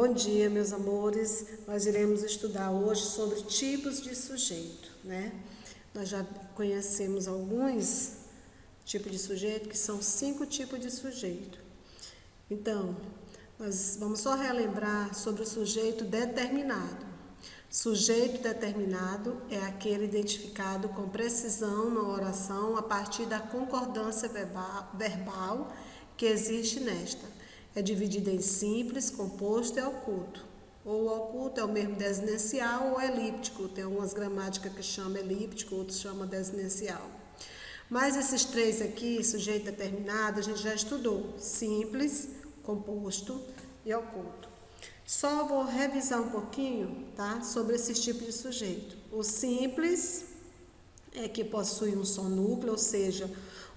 Bom dia, meus amores. Nós iremos estudar hoje sobre tipos de sujeito, né? Nós já conhecemos alguns tipos de sujeito, que são 5 tipos de sujeito. Então, nós vamos só relembrar sobre o sujeito determinado. Sujeito determinado é aquele identificado com precisão na oração a partir da concordância verbal que existe nesta. É dividido em simples, composto e oculto. Ou o oculto é o mesmo desinencial ou elíptico. Tem algumas gramáticas que chamam elíptico, outros chamam desinencial. Mas esses 3 aqui, sujeito determinado, a gente já estudou. Simples, composto e oculto. Só vou revisar um pouquinho, tá, sobre esses tipos de sujeito. O simples é que possui um só núcleo, ou seja,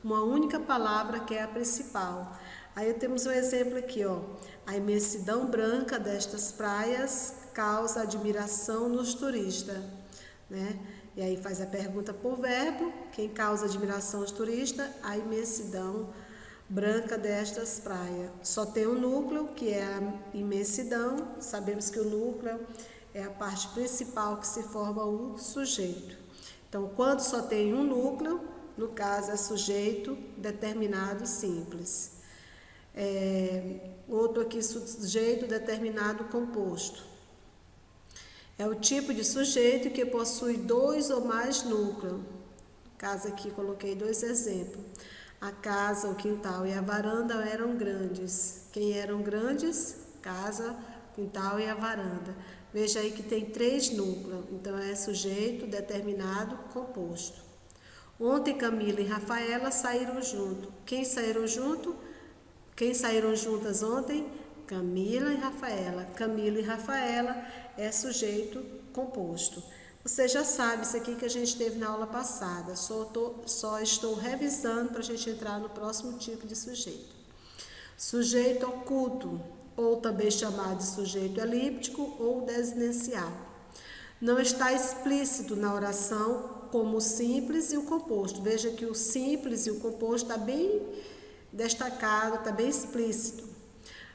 uma única palavra que é a principal. Aí temos um exemplo aqui, ó. A imensidão branca destas praias causa admiração nos turistas, né? E aí faz a pergunta por verbo. Quem causa admiração aos turistas? A imensidão branca destas praias. Só tem um núcleo, que é a imensidão. Sabemos que o núcleo é a parte principal que se forma o sujeito. Então, quando só tem um núcleo, no caso é sujeito determinado simples. Outro aqui, sujeito determinado composto. É o tipo de sujeito que possui 2 ou mais núcleos. No caso aqui, coloquei 2 exemplos. A casa, o quintal e a varanda eram grandes. Quem eram grandes? Casa, quintal e a varanda. Veja aí que tem 3 núcleos. Então, é sujeito determinado composto. Ontem, Camila e Rafaela saíram junto. Quem saíram junto? Quem saíram juntas ontem? Camila e Rafaela. Camila e Rafaela é sujeito composto. Você já sabe isso aqui que a gente teve na aula passada. Só estou revisando para a gente entrar no próximo tipo de sujeito. Sujeito oculto, ou também chamado de sujeito elíptico ou desinencial. Não está explícito na oração como o simples e o composto. Veja que o simples e o composto está bem destacado, está bem explícito,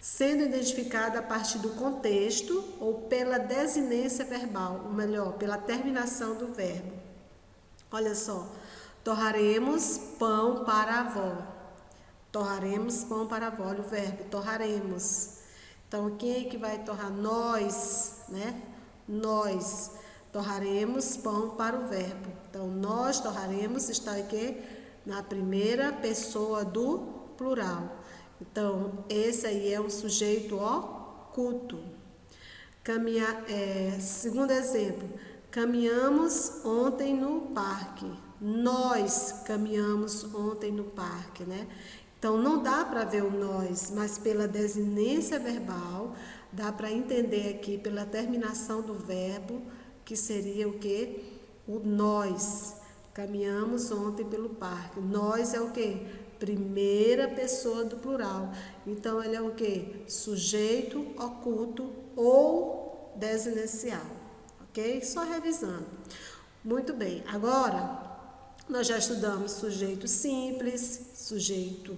sendo identificado a partir do contexto ou pela desinência verbal, ou melhor, pela terminação do verbo. Olha só, torraremos pão para a avó. Torraremos pão para a avó, olha o verbo, torraremos. Então, quem é que vai torrar? Nós, né? Nós torraremos pão para o verbo. Então, nós torraremos está aqui na primeira pessoa do plural. Então, esse aí é um sujeito oculto. Segundo exemplo, caminhamos ontem no parque. Nós caminhamos ontem no parque, né? Então, não dá para ver o nós, mas pela desinência verbal, dá para entender aqui pela terminação do verbo, que seria o quê? O nós. Caminhamos ontem pelo parque. Nós é o quê? Primeira pessoa do plural. Então, ele é o quê? Sujeito oculto ou desinencial. Ok? Só revisando. Muito bem. Agora, nós já estudamos sujeito simples, sujeito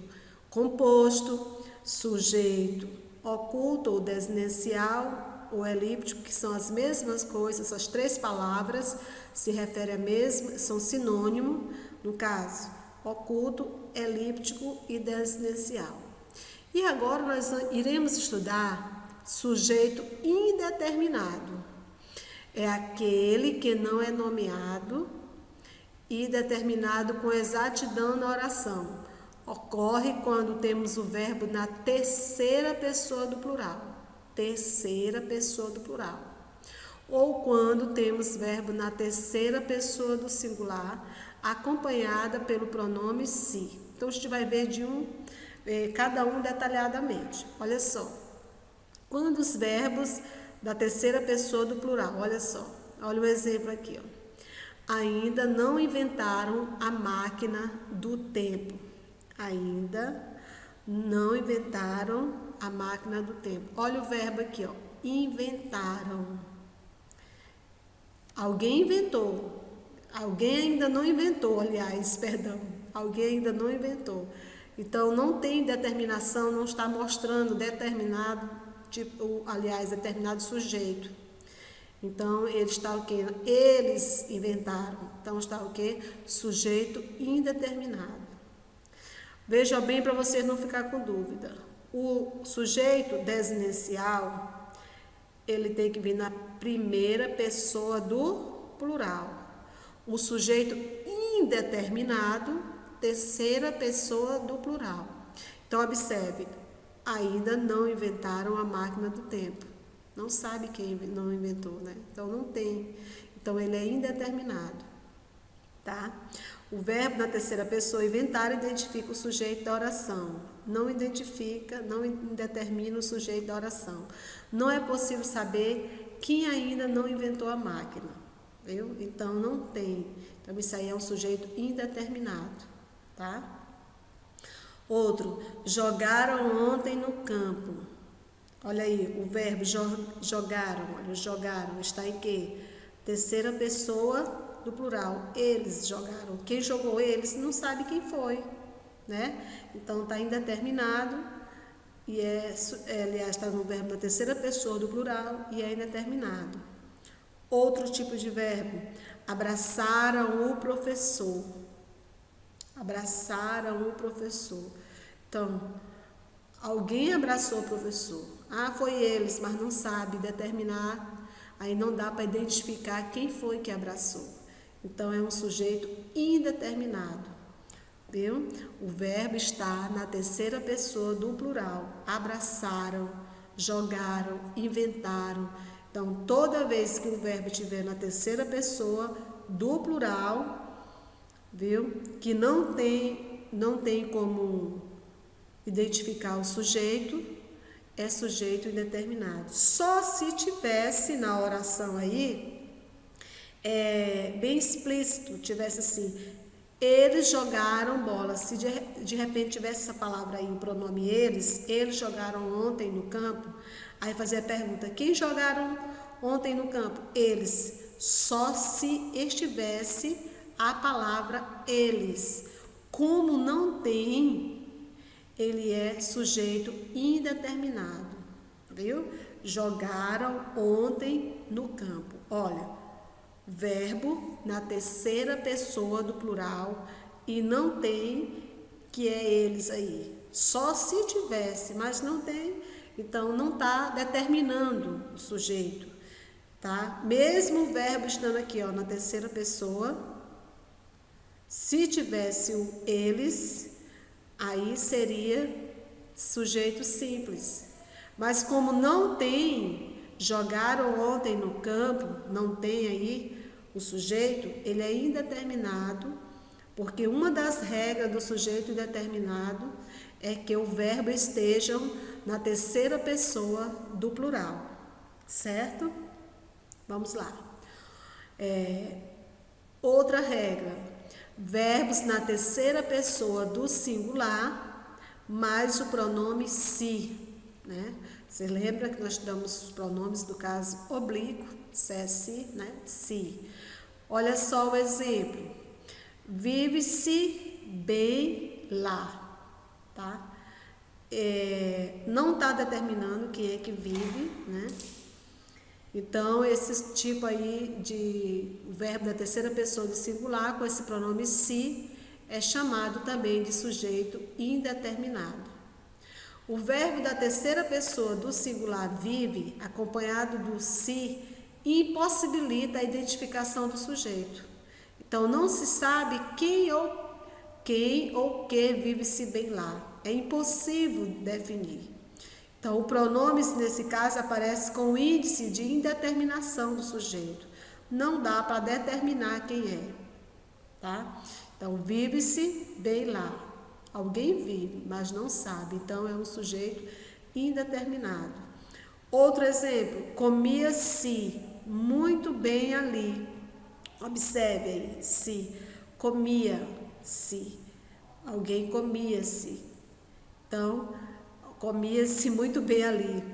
composto, sujeito oculto ou desinencial ou elíptico, que são as mesmas coisas, as 3 palavras se referem a mesma, são sinônimo, no caso, oculto, elíptico e desinencial. E agora nós iremos estudar sujeito indeterminado. É aquele que não é nomeado e determinado com exatidão na oração. Ocorre quando temos o verbo na terceira pessoa do plural. Terceira pessoa do plural. Ou quando temos verbo na terceira pessoa do singular, acompanhada pelo pronome si. Então, a gente vai ver cada um detalhadamente. Olha só. Quando os verbos da terceira pessoa do plural, olha só. Olha o exemplo aqui, ó. Ainda não inventaram a máquina do tempo. Ainda não inventaram a máquina do tempo. Olha o verbo aqui, ó. Inventaram. Alguém inventou. Alguém ainda não inventou, aliás, perdão. Alguém ainda não inventou. Então, não tem determinação, não está mostrando determinado tipo, aliás, determinado sujeito. Então, ele está o quê? Eles inventaram. Então, está o quê? Sujeito indeterminado. Veja bem para você não ficar com dúvida. O sujeito desinencial, ele tem que vir na primeira pessoa do plural. O sujeito indeterminado, terceira pessoa do plural. Então, observe, ainda não inventaram a máquina do tempo. Não sabe quem não inventou, né? Então, não tem. Então, ele é indeterminado, tá? O verbo na terceira pessoa inventar identifica o sujeito da oração. Não identifica, não determina o sujeito da oração. Não é possível saber quem ainda não inventou a máquina, viu? Então, não tem. Então, isso aí é um sujeito indeterminado, tá? Outro, jogaram ontem no campo. Olha aí, o verbo jogaram, olha, jogaram, está em quê? Terceira pessoa do plural, eles jogaram. Quem jogou eles não sabe quem foi, né? Então, está indeterminado e aliás, está no verbo da terceira pessoa do plural e é indeterminado. Outro tipo de verbo, abraçaram o professor. Abraçaram o professor. Então, alguém abraçou o professor. Ah, foi eles, mas não sabe determinar. Aí não dá para identificar quem foi que abraçou. Então, é um sujeito indeterminado. Viu? O verbo está na terceira pessoa do plural. Abraçaram, jogaram, inventaram. Então, toda vez que o verbo estiver na terceira pessoa do plural, viu? Que não tem como identificar o sujeito, é sujeito indeterminado. Só se tivesse na oração aí, bem explícito, tivesse assim, eles jogaram bola. Se de repente tivesse essa palavra aí, o pronome eles jogaram ontem no campo, aí fazia a pergunta, quem jogaram ontem no campo? Eles. Só se estivesse a palavra eles. Como não tem, ele é sujeito indeterminado, viu? Jogaram ontem no campo. Olha, verbo na terceira pessoa do plural e não tem que é eles aí. Só se tivesse, mas não tem, então não está determinando o sujeito, tá? Mesmo o verbo estando aqui, ó, na terceira pessoa, se tivesse o eles, aí seria sujeito simples. Mas como não tem, jogaram ontem no campo, não tem aí o sujeito, ele é indeterminado, porque uma das regras do sujeito indeterminado é que o verbo esteja na terceira pessoa do plural, certo? Vamos lá. Outra regra, verbos na terceira pessoa do singular, mais o pronome se, né? Você lembra que nós estudamos os pronomes do caso oblíquo, se, né? Se. Olha só o exemplo. Vive-se bem lá, tá? Não está determinando quem é que vive, né? Então, esse tipo aí de verbo da terceira pessoa do singular, com esse pronome se, é chamado também de sujeito indeterminado. O verbo da terceira pessoa do singular vive, acompanhado do se, impossibilita a identificação do sujeito. Então, não se sabe quem ou que vive-se bem lá. É impossível definir. Então, o pronome, nesse caso, aparece com o índice de indeterminação do sujeito. Não dá para determinar quem é, tá? Então, vive-se bem lá. Alguém vive, mas não sabe. Então, é um sujeito indeterminado. Outro exemplo, comia-se muito bem ali. Observe aí, se, comia-se. Alguém comia-se. Então, comia-se muito bem ali.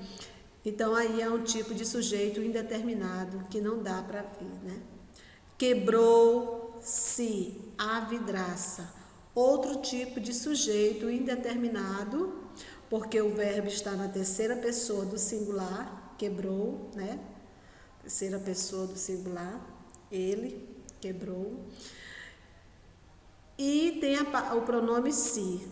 Então, aí é um tipo de sujeito indeterminado que não dá para ver, né? Quebrou-se a vidraça. Outro tipo de sujeito indeterminado, porque o verbo está na terceira pessoa do singular, quebrou, né? Terceira pessoa do singular, ele quebrou. E tem o pronome se,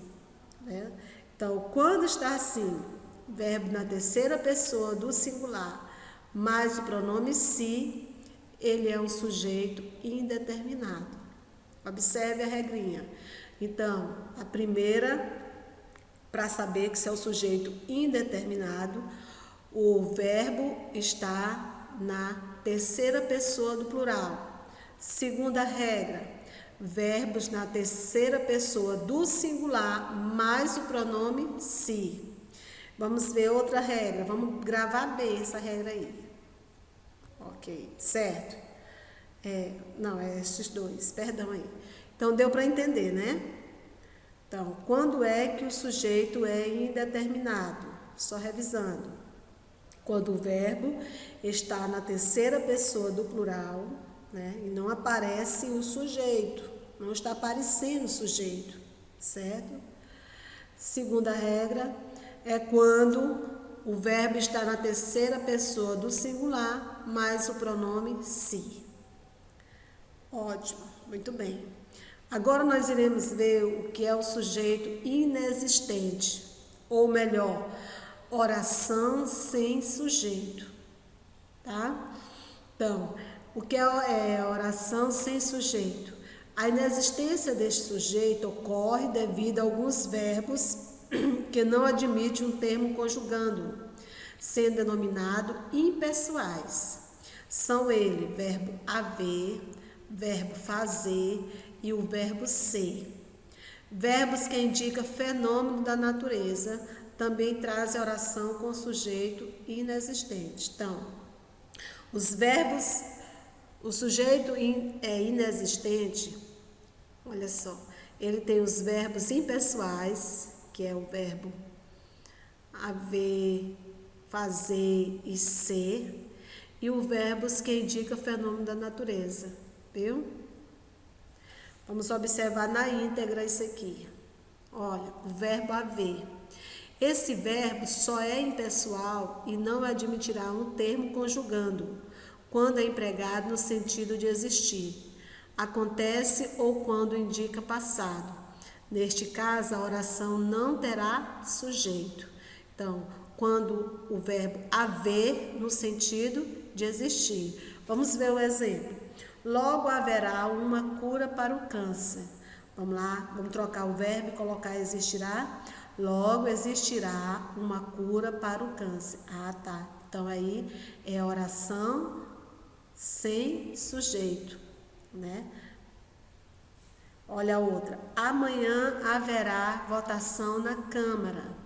né? Então, quando está assim, verbo na terceira pessoa do singular, mais o pronome se, ele é um sujeito indeterminado. Observe a regrinha. Então, a primeira, para saber que se é um sujeito indeterminado, o verbo está na terceira pessoa do plural. Segunda regra, verbos na terceira pessoa do singular, mais o pronome se. Vamos ver outra regra, vamos gravar bem essa regra aí. Ok, certo? Não, é estes dois, perdão aí. Então, deu para entender, né? Então, quando é que o sujeito é indeterminado? Só revisando. Quando o verbo está na terceira pessoa do plural, né? E não aparece o sujeito, não está aparecendo o sujeito, certo? Segunda regra é quando o verbo está na terceira pessoa do singular, mais o pronome se. Ótimo, muito bem. Agora nós iremos ver o que é o sujeito inexistente, ou melhor, oração sem sujeito, tá? Então, o que é oração sem sujeito? A inexistência deste sujeito ocorre devido a alguns verbos que não admitem um termo conjugando, sendo denominado impessoais. São ele verbo haver, verbo fazer e o verbo ser. Verbos que indicam fenômeno da natureza também trazem oração com sujeito inexistente. Então, os verbos, o sujeito é inexistente, olha só, ele tem os verbos impessoais, que é o verbo haver, fazer e ser, e os verbos que indicam fenômeno da natureza, viu? Vamos observar na íntegra isso aqui. Olha, o verbo haver. Esse verbo só é impessoal e não admitirá um termo conjugando, quando é empregado no sentido de existir. Acontece ou quando indica passado. Neste caso, a oração não terá sujeito. Então, quando o verbo haver no sentido de existir. Vamos ver o exemplo. Logo haverá uma cura para o câncer. Vamos lá, vamos trocar o verbo e colocar existirá. Logo existirá uma cura para o câncer. Ah, tá. Então aí é oração sem sujeito, né? Olha a outra. Amanhã haverá votação na Câmara.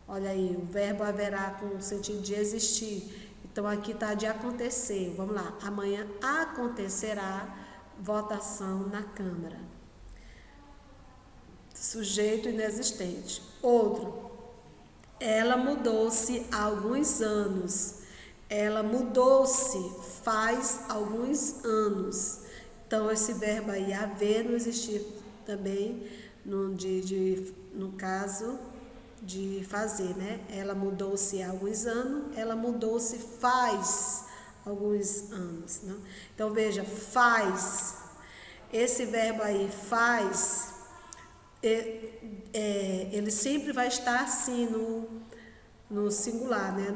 Olha aí, o verbo haverá com o sentido de existir. Então, aqui está de acontecer. Vamos lá. Amanhã acontecerá votação na Câmara. Sujeito inexistente. Outro. Ela mudou-se há alguns anos. Ela mudou-se faz alguns anos. Então, esse verbo aí, haver, não existe também no caso de fazer, né? Ela mudou-se há alguns anos, ela mudou-se faz alguns anos, né? Então, veja, faz, esse verbo aí, faz, ele sempre vai estar assim no singular, né?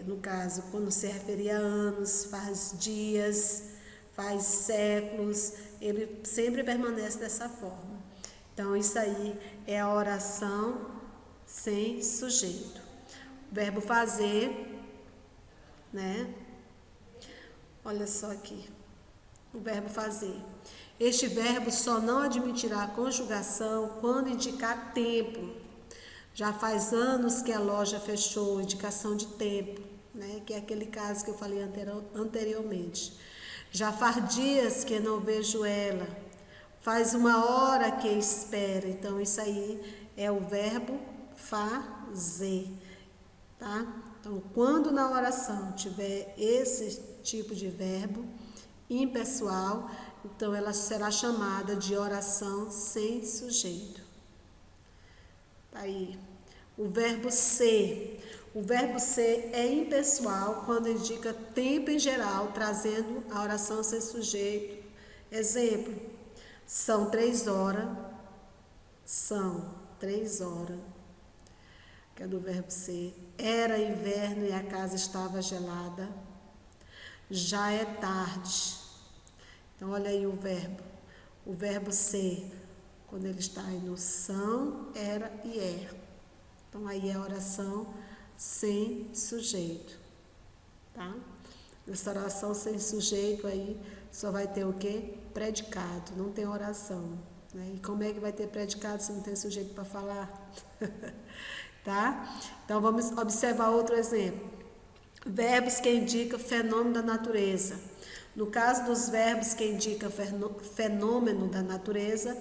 No caso, quando se referir a anos, faz dias, faz séculos, ele sempre permanece dessa forma. Então, isso aí é a oração sem sujeito. O verbo fazer, né? Olha só aqui. O verbo fazer. Este verbo só não admitirá conjugação quando indicar tempo. Já faz anos que a loja fechou, indicação de tempo, né? Que é aquele caso que eu falei anteriormente. Já faz dias que não vejo ela. Faz uma hora que espera. Então, isso aí é o verbo fazer, tá? Então, quando na oração tiver esse tipo de verbo impessoal, então ela será chamada de oração sem sujeito. Tá aí. O verbo ser. O verbo ser é impessoal quando indica tempo em geral, trazendo a oração sem sujeito. Exemplo, são 3 horas. São 3 horas. Que é do verbo ser. Era inverno e a casa estava gelada. Já é tarde. Então, olha aí o verbo. O verbo ser, quando ele está aí no são, era e é. Então, aí é a oração sem sujeito. Tá? Essa oração sem sujeito aí só vai ter o quê? Predicado, não tem oração. Né? E como é que vai ter predicado se não tem sujeito para falar? Tá? Então, vamos observar outro exemplo. Verbos que indicam fenômeno da natureza. No caso dos verbos que indicam fenômeno da natureza,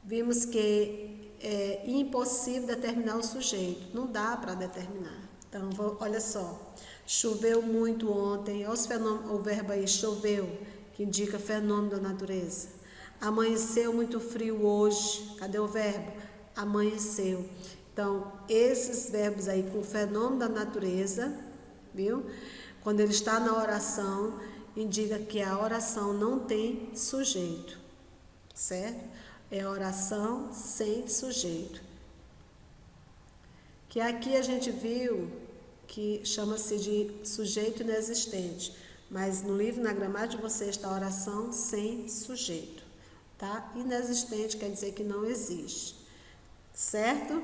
vimos que é impossível determinar o sujeito. Não dá para determinar. Então, olha só. Choveu muito ontem. Olha o verbo aí, choveu, que indica fenômeno da natureza. Amanheceu muito frio hoje. Cadê o verbo? Amanheceu. Então, esses verbos aí com fenômeno da natureza, viu? Quando ele está na oração, indica que a oração não tem sujeito, certo? É oração sem sujeito. Que aqui a gente viu que chama-se de sujeito inexistente, mas no livro, na gramática, você está a oração sem sujeito, tá? Inexistente quer dizer que não existe, certo?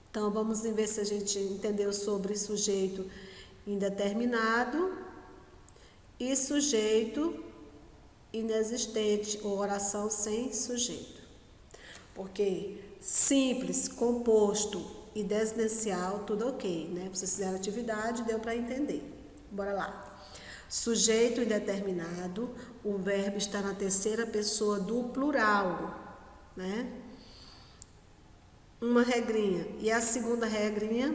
Então, vamos ver se a gente entendeu sobre sujeito indeterminado e sujeito inexistente, ou oração sem sujeito. Porque simples, composto e desinicial, tudo ok, né? Vocês fizeram atividade, deu para entender. Bora lá. Sujeito indeterminado, o verbo está na terceira pessoa do plural, né? Uma regrinha. E a segunda regrinha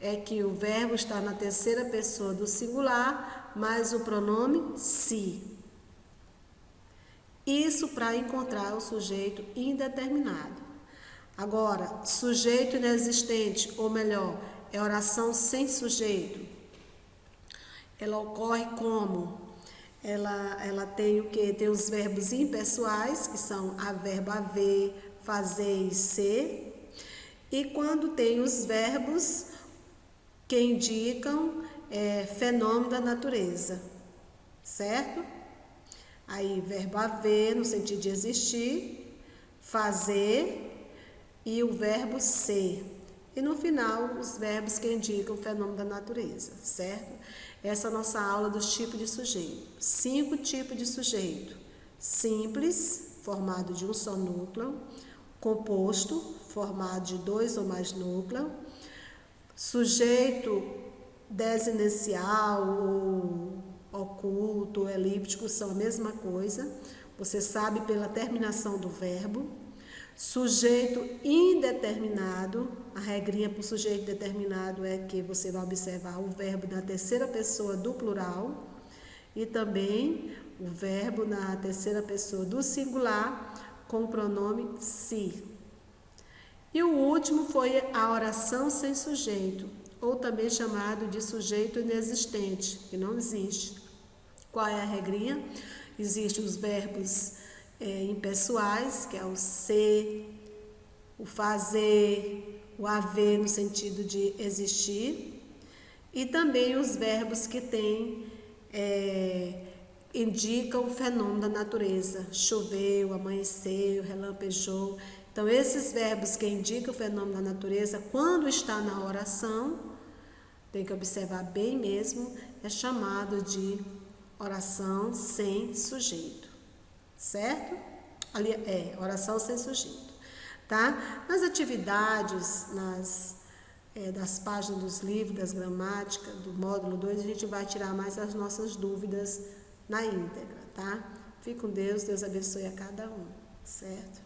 é que o verbo está na terceira pessoa do singular, mais o pronome se. Isso para encontrar o sujeito indeterminado. Agora, sujeito inexistente, ou melhor, é oração sem sujeito. Ela ocorre como? Ela tem o quê? Tem os verbos impessoais, que são verbo haver, fazer e ser. E quando tem os verbos que indicam fenômeno da natureza, certo? Aí, verbo haver, no sentido de existir, fazer e o verbo ser. E no final, os verbos que indicam fenômeno da natureza, certo? Essa é a nossa aula dos tipos de sujeito. 5 tipos de sujeito. Simples, formado de um só núcleo. Composto, formado de 2 ou mais núcleos. Sujeito desinicial ou oculto ou elíptico são a mesma coisa. Você sabe pela terminação do verbo. Sujeito indeterminado, a regrinha para o sujeito determinado é que você vai observar o verbo na terceira pessoa do plural e também o verbo na terceira pessoa do singular com o pronome se. E o último foi a oração sem sujeito, ou também chamado de sujeito inexistente, que não existe. Qual é a regrinha? Existem os verbos impessoais, que é o ser, o fazer, o haver no sentido de existir, e também os verbos que indicam o fenômeno da natureza, choveu, amanheceu, relampejou. Então, esses verbos que indicam o fenômeno da natureza, quando está na oração, tem que observar bem mesmo, é chamado de oração sem sujeito. Certo? Ali oração sem sujeito, tá? Nas atividades, das páginas dos livros, das gramáticas, do módulo 2, a gente vai tirar mais as nossas dúvidas na íntegra, tá? Fique com Deus, Deus abençoe a cada um, certo?